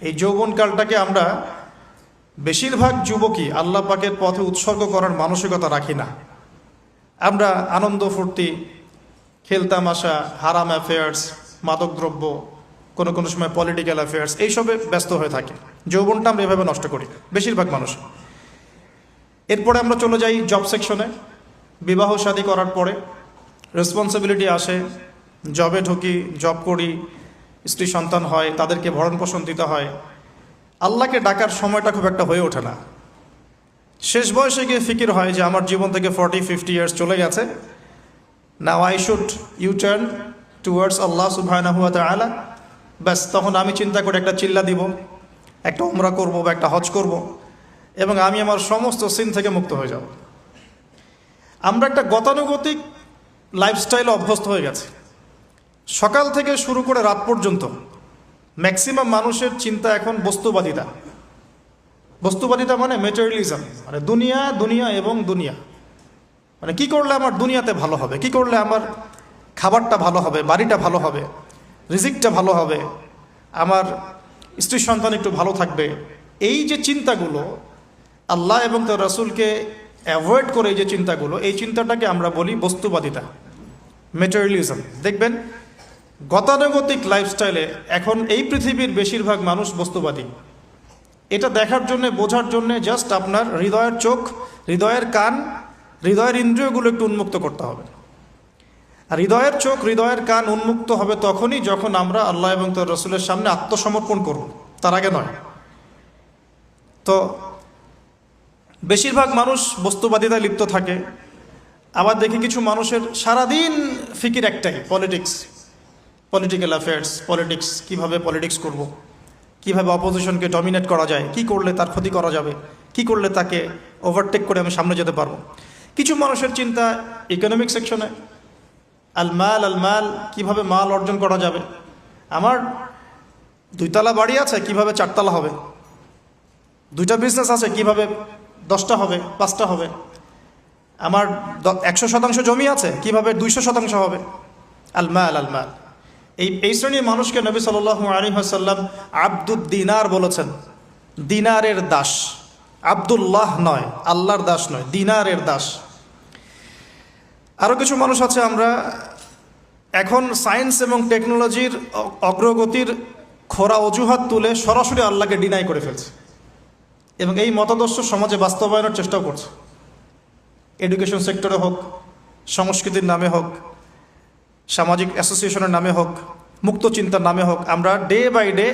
এই যৌবনকালটাকে আমরা বেশিরভাগ যুবকই আল্লাহ পাকের পথে উৎসর্গ করার মানসিকতা রাখি না। আমরা আনন্দ ফুর্তি, খেলতামাশা, হারাম অ্যাফেয়ার্স, মাদকদ্রব্য, কোনো কোনো সময় পলিটিক্যাল অ্যাফেয়ার্স, এইসবে ব্যস্ত হয়ে থাকে। যৌবনটা আমরা এভাবে নষ্ট করি বেশিরভাগ মানুষ। এরপরে আমরা চলে যাই জব সেকশনে। বিবাহ শাদী করার পরে রেসপন্সিবিলিটি আসে, জবে ঢুকি, জব করি, স্ত্রী সন্তান হয়, তাদেরকে ভরণ পোষণ দিতে হয়। আল্লাহকে ডাকার সময়টা খুব একটা হয়ে ওঠে না। শেষ বয়সে গিয়ে ফিকির হয় যে আমার জীবন থেকে 40-50 ইয়ার্স চলে গেছে, now I should you turn towards Allah সুবহানাহু ওয়া তাআলা। ব্যাস, তখন আমি চিন্তা করে একটা চিল্লা দিব, একটা উমরা করব বা একটা হজ করব, এবং আমি আমার সমস্ত সিন থেকে মুক্ত হয়ে যাব। আমরা একটা গতানুগতিক লাইফস্টাইলে অভ্যস্ত হয়ে গেছে। সকাল থেকে শুরু করে রাত পর্যন্ত ম্যাক্সিমাম মানুষের চিন্তা এখন বস্তুবাদিতা। বস্তুবাদিতা মানে ম্যাটেরিয়ালিজম, মানে দুনিয়া, দুনিয়া এবং দুনিয়া। মানে কি করলে আমার দুনিয়াতে ভালো হবে, কি করলে আমার খাবারটা ভালো হবে, বাড়িটা ভালো হবে, রিজিকটা ভালো হবে, আমার স্ত্রী সন্তান একটু ভালো থাকবে। এই যে চিন্তাগুলো, আল্লাহ এবং তার রাসূলকে অ্যাভয়েড করে এই যে চিন্তাগুলো, এই চিন্তাটাকে আমরা বলি বস্তুবাদিতা, ম্যাটেরিয়ালিজম। দেখবেন গতানুগতিক লাইফস্টাইলে এখন এই পৃথিবীর বেশিরভাগ মানুষ বস্তুবাদী। এটা দেখার জন্যে, বোঝার জন্যে জাস্ট আপনার হৃদয়ের চোখ, হৃদয়ের কান, হৃদয়ের ইন্দ্রিয়গুলো একটু উন্মুক্ত করতে হবে। আর হৃদয়ের চোখ, হৃদয়ের কান উন্মুক্ত হবে তখনই যখন আমরা আল্লাহ এবং তার রাসূলের সামনে আত্মসমর্পণ করব, তার আগে নয়। তো বেশিরভাগ মানুষ বস্তুবাদিতায় লিপ্ত থাকে। আবার দেখি কিছু মানুষের সারাদিন ফিকির একটাই, পলিটিক্স, পলিটিক্যাল অ্যাফেয়ার্স, পলিটিক্স, কীভাবে পলিটিক্স করব, কীভাবে অপোজিশনকে ডমিনেট করা যায়, কি করলে তার ক্ষতি করা যাবে, কি করলে তাকে ওভারটেক করে আমি সামনে যেতে পারবো। কিছু মানুষের চিন্তা ইকোনমিক সেকশনে, আল মাল, কীভাবে মাল অর্জন করা যাবে। আমার 2 তলা বাড়ি আছে, কিভাবে 4 তলা হবে। 2টা বিজনেস আছে, কিভাবে 10টা হবে, 5টা হবে। আমার 100% জমি আছে, কিভাবে 200% হবে। আল মাল। এই শ্রেণীর মানুষকে নবী সাল্লাল্লাহু আলাইহি ওয়াসাল্লাম আব্দুদ দিনার বলেছেন, দিনারের দাস। আব্দুল্লাহ নয়, আল্লাহর দাস নয়, দিনারের দাস। আরও কিছু মানুষ আছে, আমরা এখন সায়েন্স এবং টেকনোলজির অগ্রগতির খোরা অজুহাত তুলে সরাসরি আল্লাহকে ডিনাই করে ফেলছে, এবং এই মতাদর্শ সমাজে বাস্তবায়নের চেষ্টাও করছে। এডুকেশন সেক্টরে হোক, সংস্কৃতির নামে হোক, সামাজিক অ্যাসোসিয়েশনের নামে হোক, মুক্ত চিন্তার নামে হোক, আমরা ডে বাই ডে